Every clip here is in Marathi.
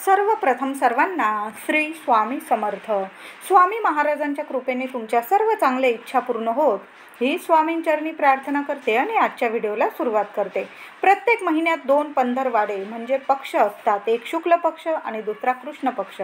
सर्वप्रथम सर्वांना श्री स्वामी समर्थ. स्वामी महाराजांच्या कृपेने तुमच्या सर्व चांगल्या इच्छा पूर्ण होत ही स्वामींचरणी प्रार्थना करते आणि आजच्या व्हिडिओला सुरुवात करते. प्रत्येक महिन्यात 2 पंधरवाडे म्हणजे पक्ष असतात. एक शुक्ल पक्ष आणि दुसरा कृष्ण पक्ष.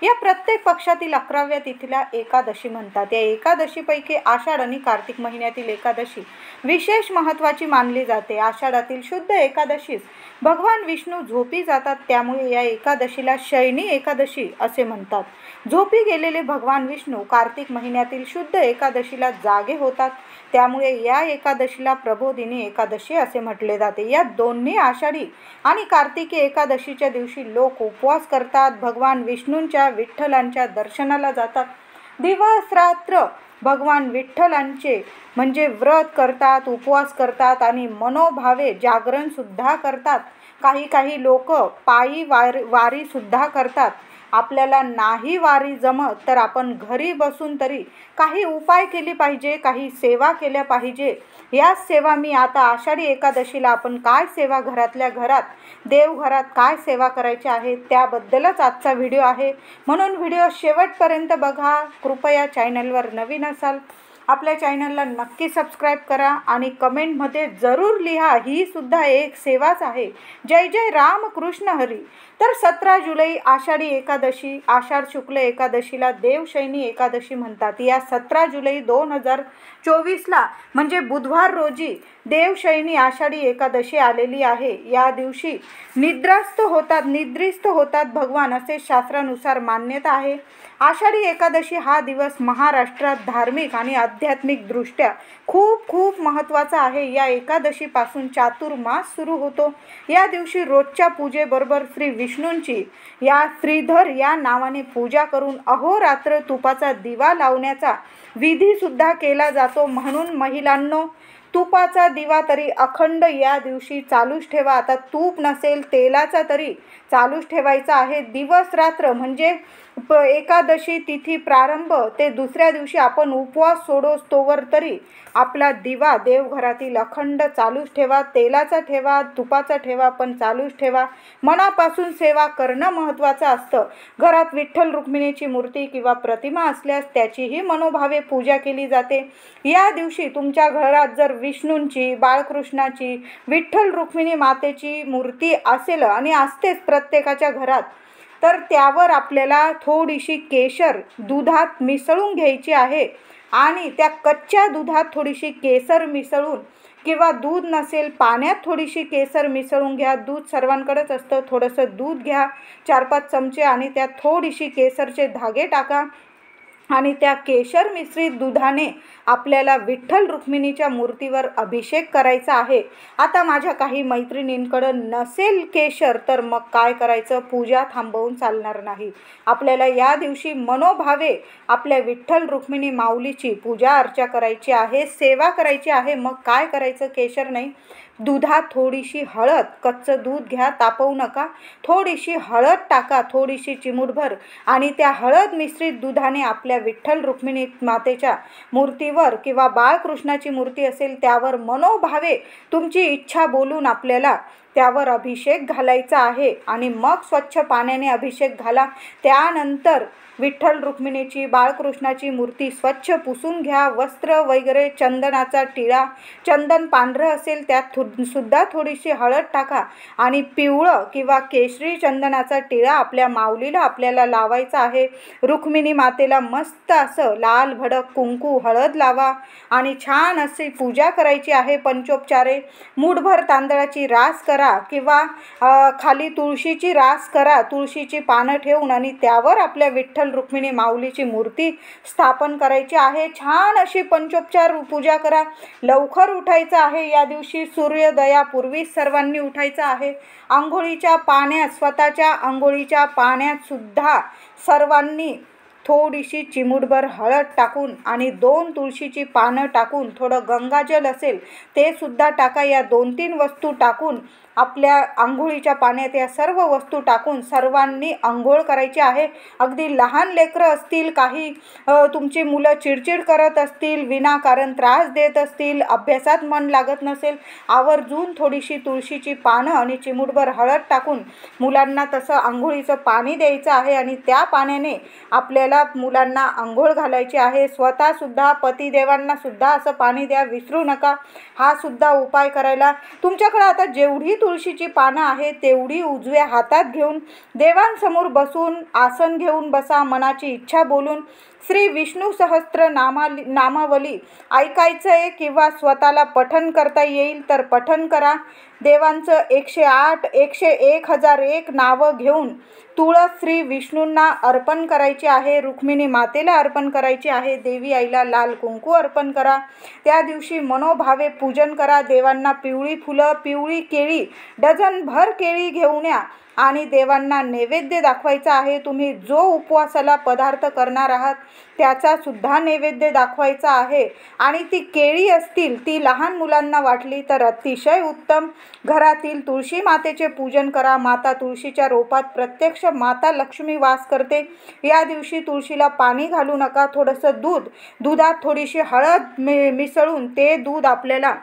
या प्रत्येक पक्षातील 11व्या तिथीला एकादशी म्हणतात. या एकादशीपैकी आषाढ आणि कार्तिक महिन्यातील एकादशी विशेष महत्त्वाची मानली जाते. आषाढातील शुद्ध एकादशीस भगवान विष्णू झोपी जातात, त्यामुळे या एकादशीला शयनी एकादशी असे म्हणतात. झोपी गेलेले भगवान विष्णू कार्तिक महिन्यातील शुद्ध एकादशीला जागे होतात, त्यामुळे या एकादशीला प्रबोधिनी एकादशी असे म्हटले जाते. या दोन्ही आषाढी आणि कार्तिकी एकादशीच्या दिवशी लोक उपवास करतात, भगवान विष्णूंच्या विठ्ठलांच्या दर्शनाला जातात. दिवस रात्र भगवान विठ्ठलांचे म्हणजे व्रत करतात, उपवास करतात आणि मनोभावे जागरण सुद्धा करतात. काही लोक पायी वारी सुद्धा करतात. आपल्याला नाही वारी जमत तर आपण घरी बसून तरी काही उपाय केले पाहिजे, काही सेवा केल्या पाहिजे. या सेवा मी आता आषाढी एकादशीला आपण काय सेवा घरातल्या घरात देवघरात काय सेवा करायची आहे त्याबद्दलच आजचा व्हिडिओ आहे. म्हणून व्हिडिओ शेवटपर्यंत बघा. कृपया चॅनलवर नवीन असाल आपल्या चॅनलला नक्की सबस्क्राईब करा आणि कमेंटमध्ये जरूर लिहा, ही सुद्धा एक सेवाच आहे. जय जय राम कृष्ण हरी. तर 17 जुलै आषाढी एकादशी, आषाढ शुक्ल एकादशीला देवशयनी एकादशी म्हणतात. या 17 जुलै 2024ला म्हणजे बुधवार रोजी देवशयनी आषाढी एकादशी आलेली आहे. या दिवशी निद्रिस्त होतात भगवान असे शास्त्रानुसार मान्यता आहे. आषाढी एकादशी हा दिवस महाराष्ट्रात धार्मिक आणि आध्यात्मिक दृष्ट्या खूप महत्त्वाचा आहे. या एकादशीपासून चातुर्मास सुरू होतो. या दिवशी रोजच्या पूजेबरोबर श्री विष्णूंची या श्रीधर या नावाने पूजा करून अहोरात्र तुपाचा दिवा लावण्याचा विधी सुद्धा केला जातो. म्हणून महिलांनो, तुपाचा दिवा तरी अखंड या दिवशी चालूच ठेवा. आता तूप नसेल तेलाचा तरी चालूच ठेवायचा आहे. दिवस रात्र म्हणजे एकादशी तिथी प्रारंभ ते दुसऱ्या दिवशी आपण उपवास सोडोस तोवर तरी आपला दिवा देवघरातील अखंड चालूच ठेवा. तेलाचा ठेवा, तुपाचा ठेवा, पण चालूच ठेवा. मनापासून सेवा करणं महत्त्वाचं असतं. घरात विठ्ठल रुक्मिणीची मूर्ती किंवा प्रतिमा असल्यास त्याचीही मनोभावे पूजा केली जाते. या दिवशी तुमच्या घरात जर विष्णूंची, बाळकृष्णाची, विठ्ठल रुक्मिणी मातेची मूर्ती असेल आणि असतेच प्रत्येकाच्या घरात, तर त्यावर आपल्याला थोडीशी केशर दुधात मिसळून घ्यायची आहे आणि त्या कच्च्या दुधात थोडीशी केसर मिसळून किंवा दूध नसेल पाण्यात थोडीशी केसर मिसळून घ्या. दूध सर्वांकडेच असतं. थोडंसं दूध घ्या 4-5 चमचे आणि त्यात थोडीशी केसरचे धागे टाका आणि त्या केशर मिश्रित दुधाने आपल्याला विठ्ठल रुक्मिणीच्या मूर्तीवर अभिषेक करायचा आहे. आता माझ्या काही मैत्रिणींकडं नसेल केशर तर मग काय करायचं, पूजा थांबवून चालणार नाही. आपल्याला या दिवशी मनोभावे आपल्या विठ्ठल रुक्मिणी माऊलीची पूजा अर्चा करायची आहे, सेवा करायची आहे. मग काय करायचं, केशर नाही, दुधात थोडीशी हळद, कच्चं दूध घ्या, तापवू नका, थोडीशी हळद टाका, थोडीशी चिमूटभर, आणि त्या हळद मिश्रित दुधाने आपल्या विठ्ठल रुक्मिणी मातेच्या मूर्तीवर किंवा बाळकृष्णाची मूर्ती असेल त्यावर मनोभावे तुमची इच्छा बोलून आपल्याला त्यावर अभिषेक घालायचा आहे. आणि मग स्वच्छ पाण्याने अभिषेक घाला. त्यानंतर विठ्ठल रुक्मिणीची, बाळकृष्णाची मूर्ती स्वच्छ पुसून घ्या. वस्त्र वगैरे, चंदनाचा टिळा, चंदन पांढरं असेल त्यात सुद्धा थोडीशी हळद टाका आणि पिवळं किंवा केशरी चंदनाचा टिळा आपल्या माऊलीला आपल्याला लावायचा आहे. रुक्मिणी मातेला मस्त असं लाल भडक कुंकू हळद लावा आणि छान अशी पूजा करायची आहे. पंचोपचारे मूठभर तांदळाची रास करा किंवा खाली तुळशीची रास करा, तुळशीची पानं ठेवून, आणि त्यावर आपल्या विठ्ठल रुक्मिणी माऊलीची मूर्ती स्थापन करायची आहे. छान अशी पंचोपचार पूजा करा. लवकर उठायचं आहे. या दिवशी सूर्योदयापूर्वी सर्वांनी उठायचं आहे. आंघोळीच्या पाण्यात, स्वतःच्या आंघोळीच्या पाण्यात सुद्धा सर्वांनी थोडीशी चिमूटभर हळद टाकून आणि 2 तुळशीची पानं टाकून थोडं गंगाजल असेल ते सुद्धा टाका. या 2-3 वस्तू टाकून आपल्या आंघोळीच्या पाण्यात या सर्व वस्तू टाकून सर्वांनी आंघोळ करायची आहे. अगदी लहान लेकरं असतील, काही तुमची मुलं चिडचिड करत असतील, विनाकारण त्रास देत असतील, अभ्यासात मन लागत नसेल, आवर्जून थोडीशी तुळशीची पानं आणि चिमूटभर हळद टाकून मुलांना तसं आंघोळीचं पाणी द्यायचं आहे आणि त्या पाण्याने आपल्याला मुलांना आंघोळ घालायची आहे. स्वतःसुद्धा पतिदेवांनासुद्धा असं पाणी द्या, विसरू नका. हा सुद्धा उपाय करायला तुमच्याकडे आता जेवढी तुळशीची पानं आहेत तेवढी उजव्या हातात घेऊन देवांसमोर बसून आसन घेऊन बसा. मनाची इच्छा बोलून श्री विष्णू सहस्त्र नामावली ऐकायचं आहे किंवा स्वतःला पठण करता येईल तर पठण करा. देवांचं 108, 101, 1001 नावं घेऊन तुळस श्री विष्णूंना अर्पण करायची आहे. रुक्मिणी मातेला अर्पण करायची आहे. देवी आईला लाल कुंकू अर्पण करा. त्या दिवशी मनोभावे पूजन करा. देवांना पिवळी फुलं, पिवळी केळी, डझनभर केळी घेऊन या आणि देवांना नैवेद्य दाखवायचा आहे. तुम्ही जो उपवासाला पदार्थ करणार आहात त्याचा सुद्धा नैवेद्य दाखवायचा आहे. आणि ती केळी असतील ती लहान मुलांना वाटली तर अतिशय उत्तम. घरातील तुळशी मातेचे पूजन करा. माता तुळशीच्या रोपात प्रत्यक्ष माता लक्ष्मी वास करते. या दिवशी तुळशीला पाणी घालू नका. थोडंसं दुधात थोडीशी हळद मिसळून ते दूध आपल्याला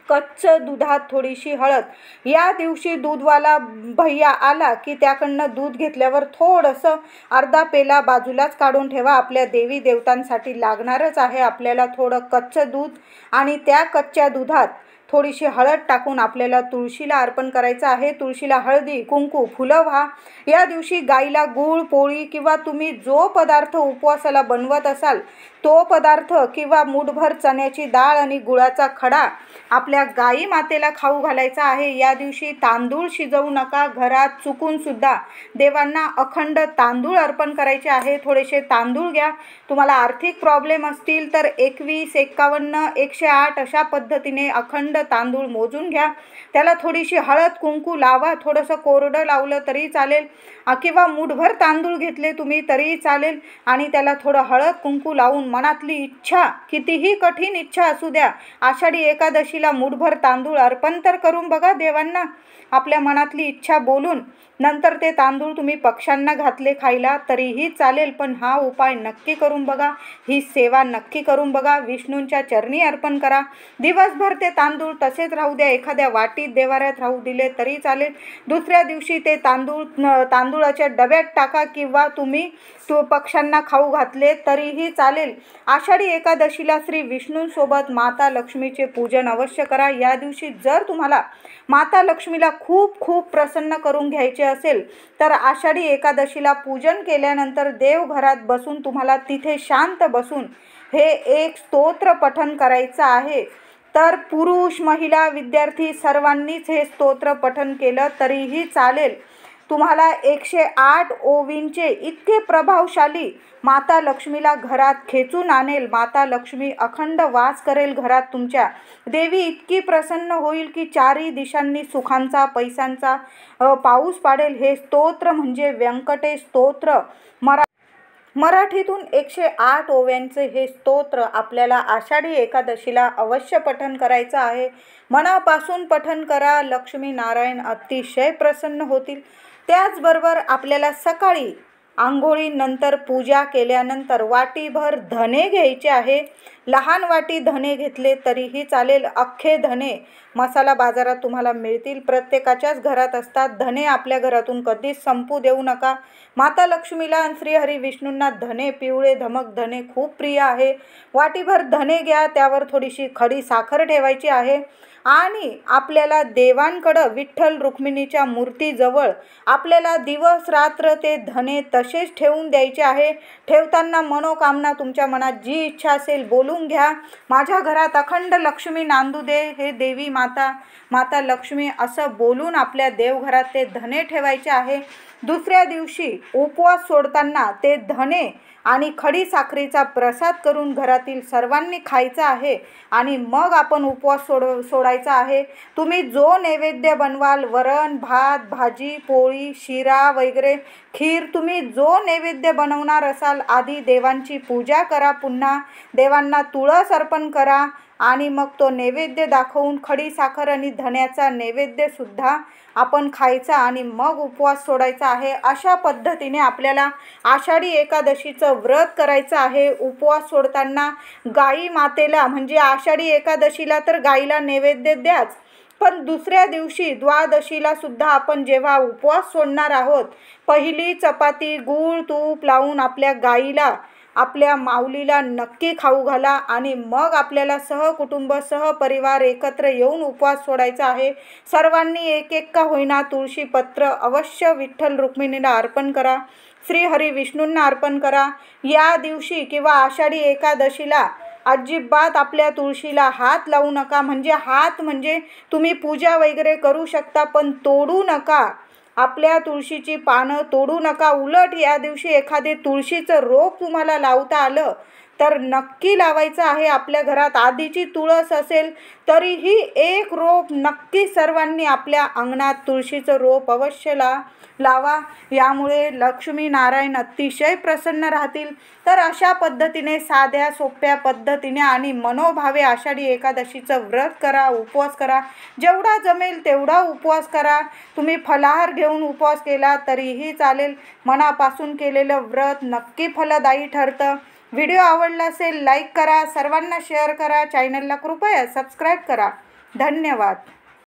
कच्चं दुधात थोडीशी हळद, या दिवशी दूधवाला भैया आला की त्याकडनं दूध घेतल्यावर थोडंसं अर्धा पेला बाजूलाच काढून ठेवा. आपल्या देवी देवतांसाठी लागणारच आहे आपल्याला थोडं कच्चं दूध आणि त्या कच्च्या दुधात थोडीशी हळद टाकून आपल्याला तुळशीला अर्पण करायचं आहे. तुळशीला हळदी, कुंकू, फुलं व्हा. या दिवशी गाईला गूळ, पोळी किंवा तुम्ही जो पदार्थ उपवासाला बनवत असाल तो पदार्थ किंवा मूठभर चण्याची डाळ आणि गुळाचा खडा आपल्या गाई मातेला खाऊ घालायचा आहे. या दिवशी तांदूळ शिजवू नका. घरात चुकून सुद्धा देवांना अखंड तांदूळ अर्पण करायचे आहे. थोडेसे तांदूळ घ्या. तुम्हाला आर्थिक प्रॉब्लेम असतील तर 21, 51, 108 अशा पद्धतीने अखंड तांदूळ मोजून घ्या. त्याला थोडीशी हळद कुंकू लावा. थोडंसं कोरडं लावलं तरी चालेल किंवा मूठभर तांदूळ घेतले तुम्ही तरीही चालेल आणि त्याला थोडं हळद कुंकू लावून मनातली इच्छा, कितीही कठीण इच्छा असू द्या, आषाढी एकादशीला मूठभर तांदूळ अर्पण तर करून बघा देवांना आपल्या मनातली इच्छा बोलून. नंतर ते तांदूळ तुम्ही पक्ष्यांना घातले खायला तरीही चालेल, पण हा उपाय नक्की करून बघा. ही सेवा नक्की करून बघा. विष्णूंच्या चरणी अर्पण करा. दिवसभर ते तांदूळ तसेच राहू द्या. एखाद्या वाटीत देवाऱ्यात राहू दिले तरी चालेल. दुसऱ्या दिवशी ते तांदूळाच्या डब्यात टाका किंवा तुम्ही पक्ष्यांना खाऊ घातले तरीही चालेल. आषाढी एकादशीला श्री विष्णूंसोबत माता लक्ष्मीचे पूजन अवश्य करा. या दिवशी जर तुम्हाला माता लक्ष्मीला खूप खूप प्रसन्न करून घ्यायचे असेल तर आषाढी एकादशीला पूजन केल्यानंतर देवघरात बसून तुम्हाला तिथे शांत बसून हे एक स्तोत्र पठण करायचं आहे. तर पुरुष, महिला, विद्यार्थी सर्वांनीच हे स्तोत्र पठण केलं तरीही चालेल. तुम्हाला 108 ओवींचे इतके प्रभावशाली माता लक्ष्मीला घरात खेचून आणेल. माता लक्ष्मी अखंड वास करेल घरात तुमच्या. देवी इतकी प्रसन्न होईल की चारही दिशांनी सुखांचा, पैशांचा पाऊस पाडेल. हे स्तोत्र म्हणजे व्यंकटेश स्तोत्र. मराठीतून 108 ओव्यांचे हे स्तोत्र आपल्याला आषाढी एकादशीला अवश्य पठण करायचं आहे. मनापासून पठण करा. लक्ष्मी नारायण अतिशय प्रसन्न होतील. त्याचबरोबर आपल्याला सकाळी आंघोळीनंतर पूजा केल्यानंतर वाटीभर धने घ्यायचे आहे. लहान वाटी धने घेतले तरीही चालेल. अख्खे धने मसाला बाजारात तुम्हाला मिळतील. प्रत्येकाच्याच घरात असतात. धने आपल्या घरातून कधीच संपू देऊ नका. माता लक्ष्मीला आणि श्रीहरी विष्णूंना धने, पिवळे धमक धने खूप प्रिय आहे. वाटीभर धने घ्या. त्यावर थोडीशी खडी साखर ठेवायची आहे आणि आपल्याला देवांकडं विठ्ठल रुक्मिणीच्या मूर्तीजवळ आपल्याला दिवस रात्र ते धने तसेच ठेवून द्यायचे आहे. ठेवताना मनोकामना तुमच्या मनात जी इच्छा असेल बोलून घ्या. माझ्या घरात अखंड लक्ष्मी नांदू दे, हे देवी माता लक्ष्मी असं बोलून आपल्या देवघरात ते धने ठेवायचे आहे. दुसऱ्या दिवशी उपवास सोडताना ते धने आणि खडी साखरेचा प्रसाद करून घरातील सर्वांनी खायचा आहे आणि मग आपण उपवास सोडायचा करायचा आहे। तुम्ही जो नैवेद्य बनवाल, वरण भात, भाजी पोळी, शिरा वगैरे, खीर, तुम्ही जो नैवेद्य बनवणार असाल, आधी देवांची पूजा करा, पुन्हा देवांना तुळस अर्पण करा आणि मग तो नैवेद्य दाखवून खडी साखर आणि धण्याचा नैवेद्यसुद्धा आपण खायचा आणि मग उपवास सोडायचा आहे। अशा पद्धतीने आपल्याला आषाढी एकादशीचं व्रत करायचं आहे। उपवास सोडताना गाई मातेला, म्हणजे आषाढी एकादशीला तर गाईला नैवेद्य द्याच, पण दुसऱ्या दिवशी द्वादशीला सुद्धा आपण जेव्हा उपवास सोडणार आहोत, पहिली चपाती गूळ तूप लावून आपल्या गाईला, आपल्या माऊलीला नक्की खाऊ घाला आणि मग आपल्याला सहकुटुंब सहपरिवार एकत्र येऊन उपवास सोडायचा आहे। सर्वांनी एक एक का होईना तुळशी पत्र अवश्य विठ्ठल रुक्मिणीला अर्पण करा, श्री हरी विष्णूंना अर्पण करा। या दिवशी किंवा आषाढी एकादशीला अजिबात आपल्या तुळशीला हात लावू नका, म्हणजे तुम्ही पूजा वगैरे करू शकता, पण तोडू नका, आपल्या तुळशीची पानं तोडू नका। उलट या दिवशी एखादे तुळशीचं रोप तुम्हाला लावता आलं तर नक्की लावायचं आहे। आपल्या घरात आधीची तुळस असेल तरीही एक रोप नक्की सर्वांनी आपल्या अंगणात तुळशीचं रोप अवश्य लावा, यामुळे लक्ष्मी नारायण अतिशय प्रसन्न राहतील। तर अशा पद्धतीने साध्या सोप्या पद्धतीने आणि मनोभावे आषाढी एकादशीचं व्रत करा, उपवास करा, जेवढा जमेल तेवढा उपवास करा। तुम्ही फलाहार घेऊन उपवास केला तरीही चालेल, मनापासून केलेलं व्रत नक्की फलदायी ठरतं। व्हिडिओ आवडला असेल लाईक करा, सर्वांना शेअर करा, चॅनलला कृपया सबस्क्राईब करा। धन्यवाद।